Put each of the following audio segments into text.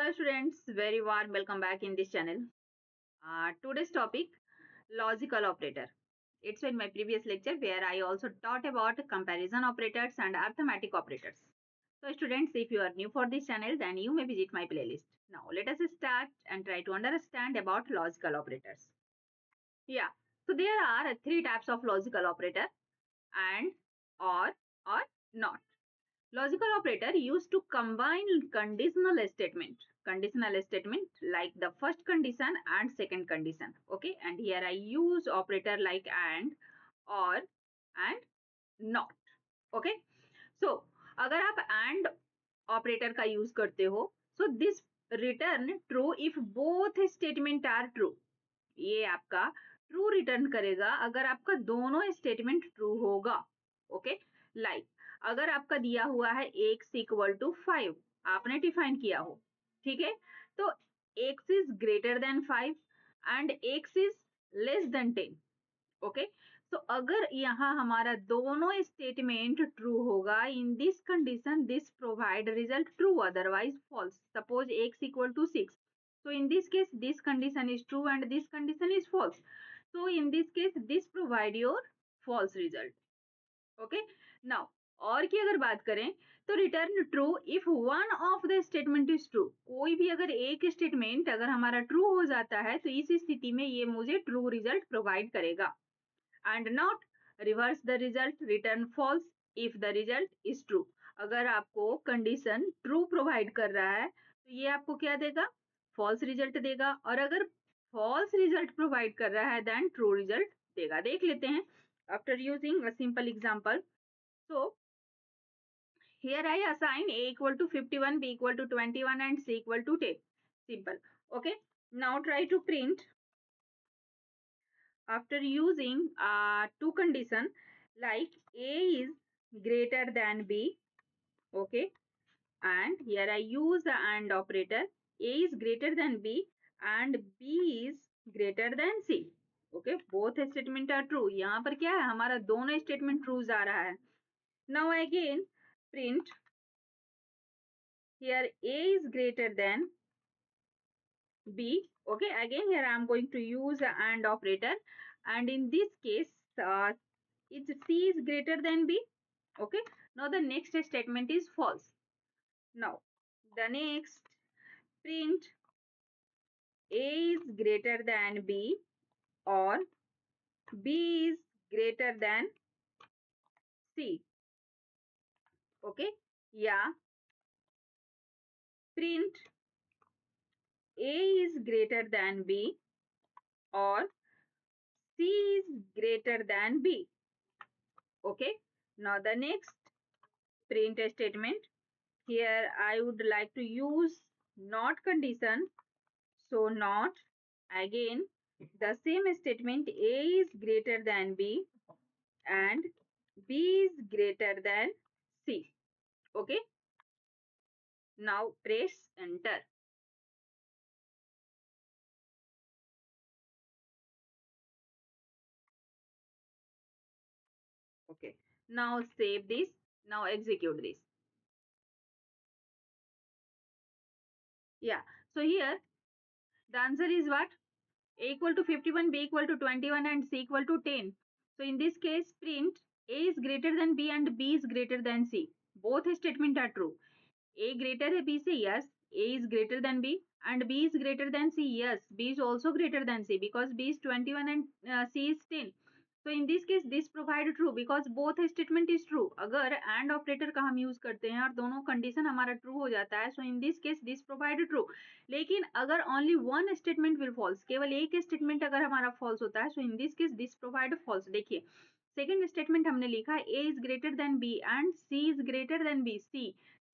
Hello students, very warm welcome back in this channel. Today's topic, logical operator. It's in my previous lecture where I also taught about comparison operators and arithmetic operators. So students, if you are new for this channel, then you may visit my playlist. Now let us start and try to understand about logical operators. Yeah, so there are three types of logical operator: and, or not. Logical operator used to combine conditional statement. Conditional statement like the first condition and second condition. Okay, and here I use operator like or, and not. Okay, so अगर आप and operator का use करते हो, so this return true if both statement are true. ये आपका true return करेगा अगर आपका दोनों स्टेटमेंट ट्रू होगा. ओके, लाइक अगर आपका दिया हुआ है x इक्वल टू 5, आपने डिफाइन किया हो, ठीक है, तो x is greater than 5 and x is less than 10. Okay, तो अगर यहाँ हमारा दोनों स्टेटमेंट ट्रू होगा, in this condition this provide result true, otherwise false. Suppose x equal to 6, so in this case this condition is true and this condition is false, so in this case this provide your false result. Okay, now और की अगर बात करें तो return true if one of the statement is true. कोई भी अगर एक स्टेटमेंट अगर हमारा ट्रू हो जाता है तो इस स्थिति में ये मुझे ट्रू रिजल्ट प्रोवाइड करेगा. And not reverse the result, return false if the result is true. अगर आपको कंडीशन ट्रू प्रोवाइड कर रहा है तो ये आपको क्या देगा, फॉल्स रिजल्ट देगा, और अगर फॉल्स रिजल्ट प्रोवाइड कर रहा है देन ट्रू रिजल्ट देगा. देख लेते हैं after using a simple example. So here I assign a equal to 51, b equal to 21 and c equal to 10. Simple. Okay, now try to print after using two condition like a is greater than b. Okay, and here I use the and operator. A is greater than b and b is greater than c. Okay, both statement are true. यहाँ पर क्या है, हमारा दोनों statement true आ रहा है. Now again print here a is greater than b. Okay, again here I am going to use the and operator, and in this case it's c is greater than b. Okay, now the next statement is false. Now the next print a is greater than b or b is greater than c. Okay, yeah, print a is greater than b or c is greater than b. Okay, now the next print statement, here I would like to use not condition, so not. Again the same statement, a is greater than b and b is greater than c. Okay, now press enter. Okay, now save this, now execute this. Yeah, so here the answer is what, a equal to 51, b equal to 21 and c equal to 10. So in this case print a is greater than b and b is greater than c. Both statement are true. A greater है b से, yes, a is greater than b and b is greater than c, yes, b is also greater than c because b is 21 and c is 10. So in this case this provide true because both statement is true. अगर and operator का हम use करते हैं और दोनों condition हमारा true हो जाता है, so in this case this provide true. लेकिन अगर only one statement will false, केवल एक statement अगर हमारा false होता है, so in this case this provide false. देखिए सेकेंड स्टेटमेंट हमने लिखा a is greater than b and c is greater than b. c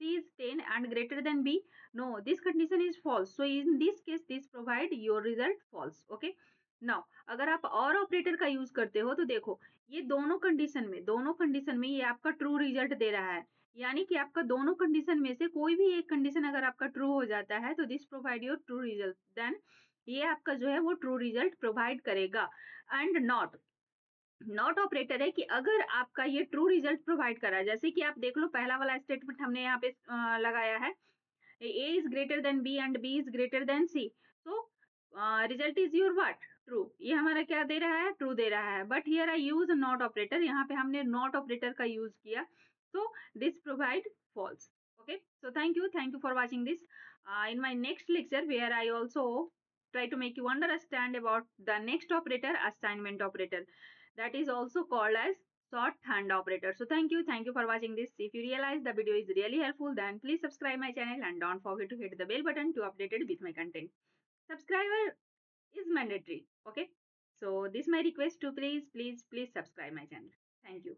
is 10 and greater than b. No, this condition is false, so in this case this provide your result false. Okay, now अगर आप और operator का use करते हो तो देखो ये दोनों कंडीशन में ये आपका ट्रू रिजल्ट दे रहा है, यानी कि आपका दोनों कंडीशन में से कोई भी एक कंडीशन अगर आपका ट्रू हो जाता है तो this provide your true result, then ये आपका जो है वो ट्रू रिजल्ट प्रोवाइड करेगा. एंड नॉट ऑपरेटर है कि अगर आपका ये ट्रू रिजल्ट प्रोवाइड कर रहा है, जैसे कि आप देख लो पहला वाला स्टेटमेंट हमने यहाँ पे लगाया है, A is greater than B and B is greater than C. So result is your what? True. ये हमारा क्या दे रहा है? True दे रहा है. But here I use a not operator. यहाँ पे हमने not operator का use किया. So this provide false. Okay. So thank you for watching this. In my next lecture, where I also try to make you understand about the next operator, assignment operator, that is also called as shorthand operator. So thank you for watching this. If you realize the video is really helpful, then please subscribe my channel and don't forget to hit the bell button to updated with my content. Subscriber is mandatory. Okay. So this my request to please subscribe my channel. Thank you.